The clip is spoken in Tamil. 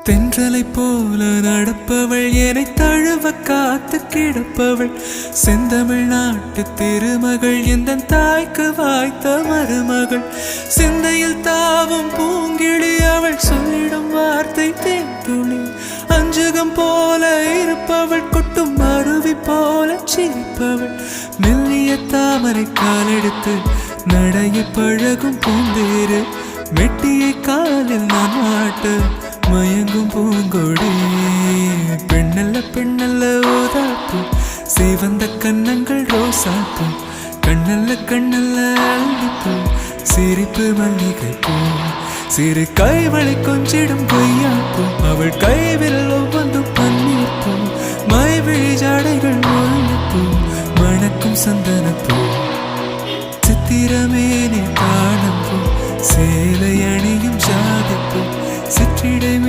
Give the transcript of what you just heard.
தென்றலை போல நடப்பவள் என்னை தழுவ காத்து கிடப்பவள் செந்தமிழ் நாட்டு திருமகள் எந்த தாய்க்கு வாய்த்த மருமகள் சிந்தையில் தாவும் பூங்கிழி அவள் சொல்லிடும் வார்த்தை தேன்துளி அஞ்சுகம் போல இருப்பவள் கொட்டும் அருவி போல சிரிப்பவள் மெல்லிய தாமரை காலெடுத்து நடைய பழகும் பூந்தேறு மெட்டியை காலில் நான் மாட்டு மயங்கும் பூங்கொடி பெண்ணல்ல பெண்ணல்ல ஓதாப்பு சிவந்த கண்ணங்கள் ரோசாப்பு கண்ணல்ல கண்ணல்ல அள்ளிப்பூ சிரிப்பு மல்லிகை பூ சிறு கைவளை கொஞ்சிடும் கொய்யாப்பூ அவள் கைவில் ஒவ்வொன்றும் பன்னீர் பூ மைவிழி ஜாடைகள் முல்லைப்பூ மணக்கும் சந்தனப்பூ சித்திரமேனே காணப்பூ சேலை அணியும் ஜாதிப்பூ சிற்றிடமே